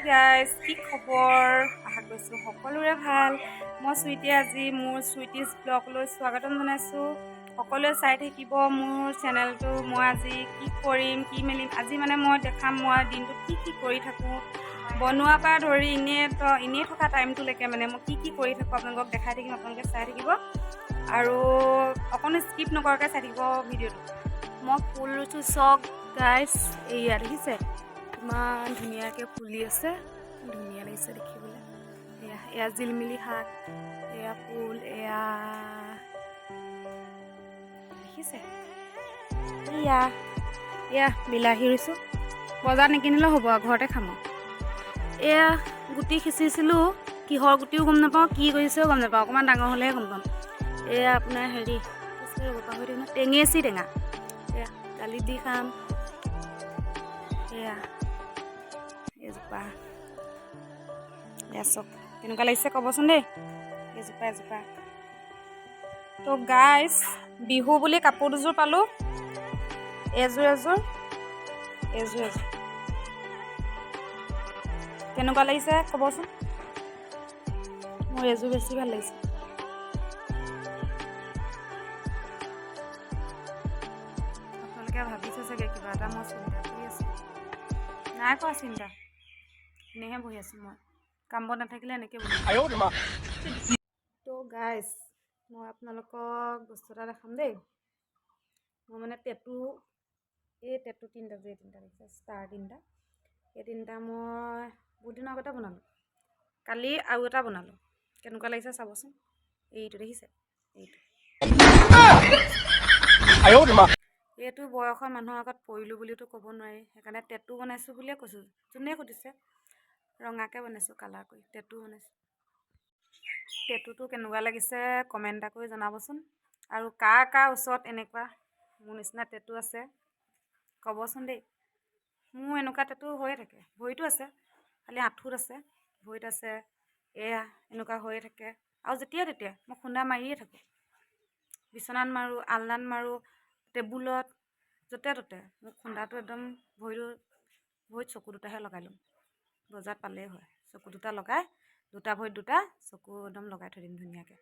Hi guys, কি খবৰ? আশা কৰিছোঁ সকলোৰে ভাল। মই চুইটিয়ে আজি মোৰ চুইটিজ ব্লগলৈ স্বাগতম জনাইছোঁ। সকলোৱে চাই থাকিব মোৰ চেনেলটো। মই আজি কি কৰিম, কি মেলিম, আজি মানে মই দেখাম মই দিনটোত কি কৰি থাকোঁ, বনোৱাৰ পৰা ধৰি এনেই থকা টাইমটোলৈকে মানে মই কি কৰি থাকোঁ আপোনালোকক দেখাই থাকিম। আপোনালোকে চাই থাকিব আৰু অকণো স্কিপ নকৰাকৈ চাই থাকিব ভিডিঅ'টো। মই ফুল ৰুইছোঁ চক গাইজ, এয়া দেখিছে ইমান ধুনীয়াকৈ ফুলি আছে, ধুনীয়া লাগিছে দেখিবলৈ। এয়া জিলমিলি শাক, এয়া ফুল, এয়া দেখিছে, এয়া বিলাহী ৰুইছোঁ। বজাৰত নিকিনিলেও হ'ব আৰু ঘৰতে খাম। এয়া গুটি সিঁচিছিলোঁ, কিহৰ গুটিও গম নাপাওঁ, কি কৰিছেও গম নাপাওঁ, অকণমান ডাঙৰ হ'লেহে গম পাম। এয়া আপোনাৰ হেৰি পাহৰি থাকিম, টেঙেচি টেঙা, এয়া দালিত দি খাম। এয়া এজোপা, এয়া চক কেনেকুৱা লাগিছে ক'বচোন দেই, এজোপা। তো গাইজ, বিহু বুলি কাপোৰ দুযোৰ পালোঁ, এযোৰ কেনেকুৱা লাগিছে ক'বচোন। মোৰ এযোৰ বেছি ভাল লাগিছে। আপোনালোকে ভাবিছে চাগে কিবা এটা মই চিন্তা কৰি আছোঁ। নাই কৰা চিন্তা, এনেহে বহি আছোঁ মই, কাম বন নাথাকিলে এনেকৈ বহি। তো গাইজ, মই আপোনালোকক বস্তু এটা দেখাম দেই। মই মানে টেটু তিনিটা দেখিছে, ষ্টাৰ তিনিটা, এই তিনিটা মই বহুত দিনৰ আগতে বনালোঁ। কালি আৰু এটা বনালোঁ, কেনেকুৱা লাগিছে চাবচোন। এইটো দেখিছে, এইটো বয়সৰ মানুহৰ আগত পৰিলোঁ বুলিতো ক'ব নোৱাৰি, সেইকাৰণে টেটু বনাইছোঁ বুলিয়ে কৈছোঁ। যোনে সুধিছে, ৰঙাকৈ বনাইছোঁ, কালাৰ কৰি টেটু বনাইছোঁ। টেটুটো কেনেকুৱা লাগিছে কমেণ্ট এটা কৰি জনাবচোন। আৰু কাৰ ওচৰত এনেকুৱা মোৰ নিচিনা টেটু আছে ক'বচোন দেই। মোৰ এনেকুৱা টেটু হৈয়ে থাকে, ভৰিতো আছে, খালি আঁঠুত আছে, ভৰিত আছে, এয়া এনেকুৱা হৈয়ে থাকে। আৰু যেতিয়া মই খুন্দা মাৰিয়ে থাকোঁ, বিচনাত মাৰোঁ, আলনাত মাৰোঁ, টেবুলত, য'তে ত'তে মোক খুন্দাটো একদম ভৰিত চকু দুটাহে লগাই ল'ম। বজাৰত পালেই হয়, চকু দুটা লগাই, দুটা ভৰিত দুটা চকু একদম লগাই থৈ দিম ধুনীয়াকৈ।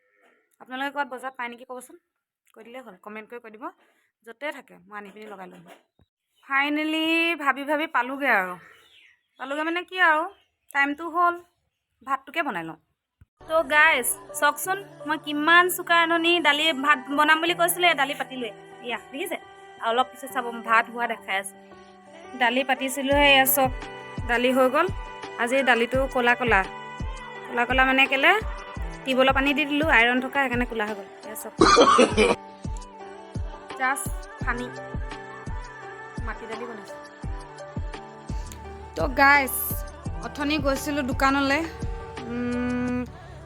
আপোনালোকে ক'ৰবাত বজাৰত পায় নেকি ক'বচোন, কৈ দিলেই হ'ল, কমেণ্ট কৰি কৈ দিব। য'তে থাকে মই আনি পিনি লগাই ল'ম। ফাইনেলি ভাবি পালোগৈ মানে কি আৰু, টাইমটো হ'ল, ভাতটোকে বনাই লওঁ। তো গাইজ চাওকচোন, মই কিমান চোকা ৰান্ধনি। ভাত বনাম বুলি কৈছিলে, দালি পাতিলোৱে, এয়া দেখিছে। আৰু অলপ পিছত চাব ভাত হোৱা দেখাই আছে। দালি পাতিছিলোঁহে, এয়া চক দালি হৈ গ'ল। আজি দালিটো ক'লা মানে কেলে টিউবৱেলৰ পানী দি দিলোঁ, আইৰণ থকা, সেইকাৰণে ক'লা হৈ গ'ল। এয়া চক জাষ্ট পানী, মাটি দালি বনাইছোঁ। তো গাইজ, অথনি গৈছিলোঁ দোকানলৈ,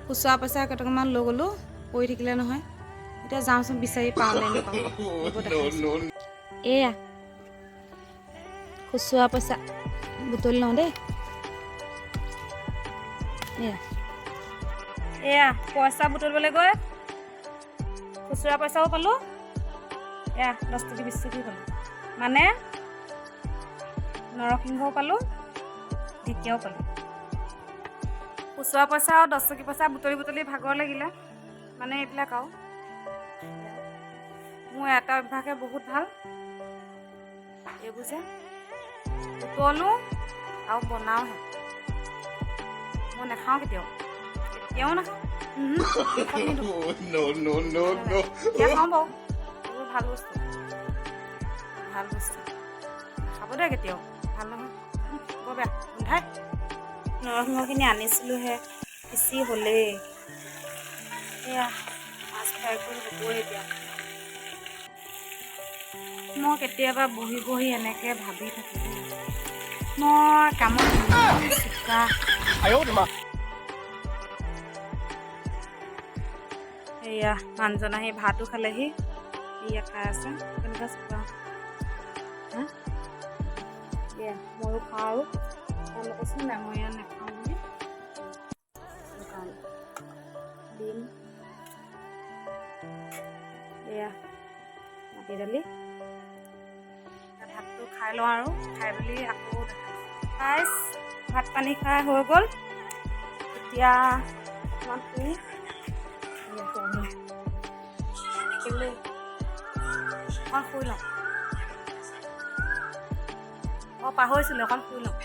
খুচুৰা পইচা কেইটকামান লৈ গ'লোঁ, পৰি থাকিলে নহয়। এতিয়া যাওঁচোন বিচাৰি পাওঁ নে নাপাওঁ। এয়া খুচুৰা পইচা বুটলি লওঁ দেই। এয়া পইচা বুটলিবলৈ গৈ খুচুৰা পইচাও পালোঁ, এয়া 10 টকী 20 টকী পালোঁ, মানে নৰসিংহও পালোঁ, ঢেকীয়াও পালোঁ। খুচুৰা পইচা আৰু 10 টকী পইচা বুটলি ভাগৰ লাগিলে, মানে এইবিলাক আৰু মোৰ এটা অভ্যাসে বহুত ভাল, এইবোৰ যে বুটলোঁ আৰু বনাওঁহে। মই নাখাওঁ কেতিয়াও নাখাওঁ। খাওঁ বাৰু, এইবোৰ ভাল বস্তু খাব দে, কেতিয়াও ভাল নহয়, বৰ বেয়া গোন্ধাই। নৰসিংহখিনি আনিছিলোঁহে, পিচি হ'লেই। এয়া মাছ ফ্ৰাই কৰি হ'বই এতিয়া। মই কেতিয়াবা বহি এনেকৈ ভাবি থাকোঁ, মই কামত চোকা। এয়া মানুহজন আহি ভাতো খালেহি, এয়া খাই আছে, কেনেকুৱা চোকা। এয়া ময়ো খাওঁ, আৰু কৈছোঁ নাই মই ইয়াত নাখাওঁ বুলি, দিম। এয়া মাটি দালি, ভাতটো খাই লওঁ আৰু খাই বুলি আকৌ দেখাইছোঁ। ভাত পানী খাই হৈ গ'ল। এতিয়া অকণ শুই লওঁ। পাহৰিছিলোঁ, অকণ শুই লওঁ।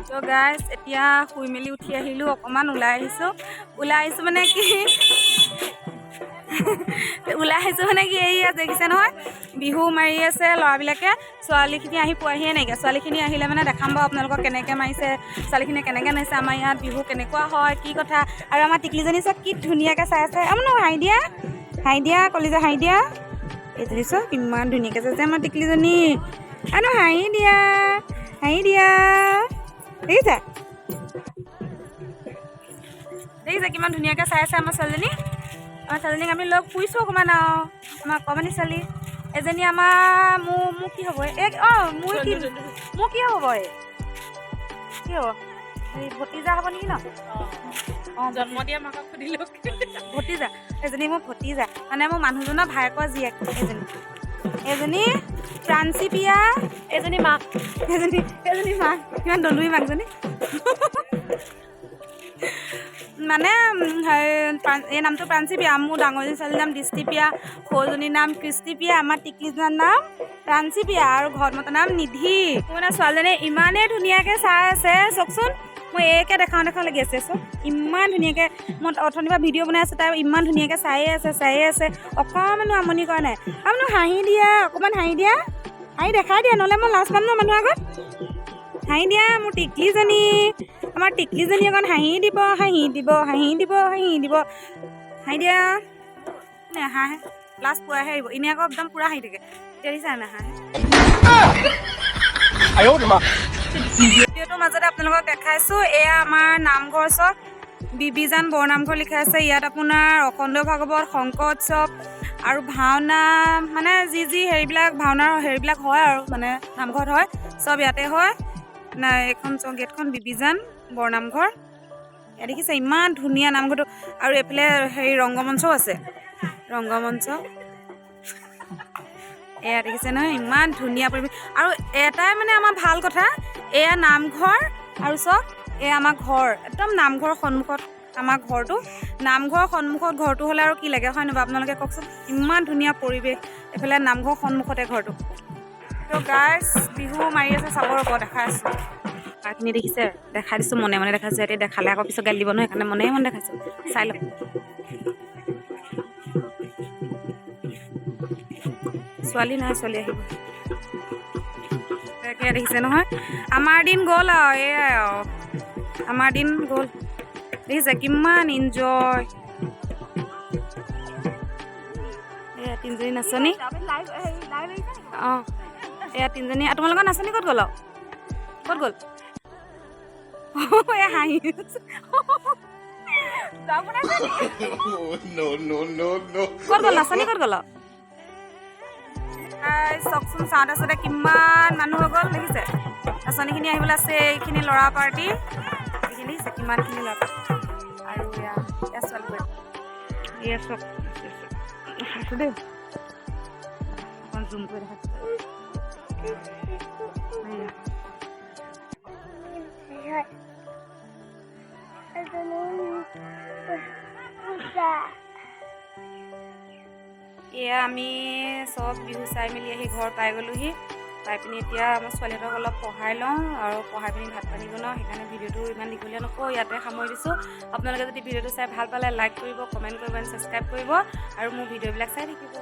তো গাইজ এতিয়া শুই মেলি উঠি আহিলোঁ, অকণমান ওলাই আহিছোঁ মানে কি এইয়া দেখিছে নহয়, বিহু মাৰি আছে ল'ৰাবিলাকে। ছোৱালীখিনি আহি পোৱাহিয়ে নাইকিয়া। ছোৱালীখিনি আহিলে মানে দেখাম বাৰু আপোনালোকক কেনেকৈ মাৰিছে, ছোৱালীখিনিয়ে কেনেকৈ নাচিছে, আমাৰ ইয়াত বিহু কেনেকুৱা হয়, কি কথা। আৰু আমাৰ টিকলিজনী চব কি ধুনীয়াকৈ চাই আছে। ন হাঁহি দিয়া কলিজা, হাঁহি দিয়া। এইজনী চব কিমান ধুনীয়াকৈ চাইছে আমাৰ টিকলিজনী। আৰু হাঁহি দিয়া দেখিছা কিমান ধুনীয়াকৈ চাই আছে আমাৰ ছোৱালীজনীক আমি লগ ফুৰিছোঁ অকণমান আৰু আমাৰ অকণমানি ছোৱালী এজনী। আমাৰ মোৰ কি হ'ব মোৰ কি হ'ব কি হ'ব এই ভতিজা হ'ব নেকি ন? জন্ম দিয়া মাকক সুধিলোঁ ভতিজা। এজনী মোৰ ভতিজা, মানে মোৰ মানুহজনৰ ভায়েকৰ জীয়েক এজনী প্ৰাঞ্চী পিয়া, এজনী মাক কিমান দলুৰি মাকজনী। মানে এই নামটো প্ৰাঞ্চী পিয়া, মোৰ ডাঙৰজনী ছোৱালীৰ নাম দৃষ্টি পিয়া, সৰুজনীৰ নাম কৃষ্টি পিয়া, আমাৰ টিকলিজনীৰ নাম প্ৰাঞ্চী পিয়া আৰু ঘৰত মতা নাম নিধি। মানে ছোৱালীজনীয়ে ইমানেই ধুনীয়াকৈ চাই আছে চাওকচোন, মই একে দেখাওঁ লাগি আছে চব। ইমান ধুনীয়াকৈ মই অথনিৰ পৰা ভিডিঅ' বনাই আছোঁ, তাই ইমান ধুনীয়াকৈ চায়ে আছে অকণমানো আমনি কৰা নাই। আপুনি হাঁহি দিয়া, অকণমান হাঁহি দিয়া, হাঁহি দেখাই দিয়া, নহ'লে মই লাজ পাম ন মানুহৰ আগত। হাঁহি দিয়া মোৰ টিকলিজনী, আমাৰ টিকলিজনী অকণ হাঁহি দিব হাঁহি দিয়া। নাহাঁহে, লাজ পোৱাহে আহিব। এনেই আকৌ একদম পূৰা হাঁহি থাকে, দেখিছা নাহাঁহে। ভিডিঅ'টোৰ মাজতে আপোনালোকক দেখাইছোঁ, এয়া আমাৰ নামঘৰ চব বিবিজান বৰনামঘৰ লিখা আছে। ইয়াত আপোনাৰ অখণ্ড ভাগৱত, শংকৰ উৎসৱ আৰু ভাওনা, মানে যি ভাওনাৰ হেৰিবিলাক হয় আৰু মানে নামঘৰত হয়, চব ইয়াতে হয়। নাই এইখন গেটখন বিবিজান বৰনামঘৰ। ইয়াত দেখিছে ইমান ধুনীয়া নামঘৰটো। আৰু এইফালে ৰংগমঞ্চও আছে, ৰংগমঞ্চ। এয়া দেখিছে নহয় ইমান ধুনীয়া পৰিৱেশ। আৰু এটাই মানে আমাৰ ভাল কথা, এয়া নামঘৰ আৰু চব এয়া আমাৰ ঘৰ, একদম নামঘৰৰ সন্মুখত আমাৰ ঘৰটো। নামঘৰৰ সন্মুখত ঘৰটো হ'লে আৰু কি লাগে হয় নহয় আপোনালোকে কওকচোন। ইমান ধুনীয়া পৰিৱেশ, এইফালে নামঘৰৰ সন্মুখতে ঘৰটো। তো গাইজ বিহু মাৰি আছে, চাব ৰ'ব দেখাই আছোঁ। কাৰখিনি দেখিছে, দেখাই দিছোঁ, মনে দেখাইছোঁ। এতিয়া দেখালে আকৌ পিছত গালি দিব নহয়, সেইকাৰণে মনে দেখাইছোঁ, চাই লওক। ছোৱালী নাই, ছোৱালী আহিব। তাকে দেখিছে নহয়, আমাৰ দিন গ'ল আৰু এয়াই আৰু আমাৰ দিন গ'ল। দেখিছে কিমান এনজয়। এয়া তিনিজনী নাচনী, অঁ এয়া তিনিজনী। তোমালোকৰ নাচনী ক'ত গ'ল? ক'ত গ'ল? এয়া হাঁহি ক'ত গ'ল নাচনী, ক'ত গ'ল? চাওকচোন, চাওঁতে কিমান মানুহ হৈ গ'ল দেখিছে। নাচনীখিনি আহিবলৈ আছে, এইখিনি ল'ৰা পাৰ্টি, এইখিনি দেখিছে কিমানখিনি ল'ৰা পাৰ্টি। আৰু এয়া ছোৱালী এয়া চব দেই, অকণ জুম কৰি দেখাইছোঁ। এয়া আমি চব বিহু চাই মেলি আহি ঘৰ পাই গ'লোহি। পাই পিনি এতিয়া আমাৰ ছোৱালীহঁতক অলপ পঢ়াই লওঁ আৰু পঢ়াই পিনি ভাত পানী বনাওঁ। সেইকাৰণে ভিডিঅ'টো ইমান দীঘলীয়া নকৰোঁ, ইয়াতে সামৰি দিছোঁ। আপোনালোকে যদি ভিডিঅ'টো চাই ভাল পালে লাইক কৰিব, কমেণ্ট কৰিব, ছাবস্ক্ৰাইব কৰিব আৰু মোৰ ভিডিঅ'বিলাক চাই থাকিব।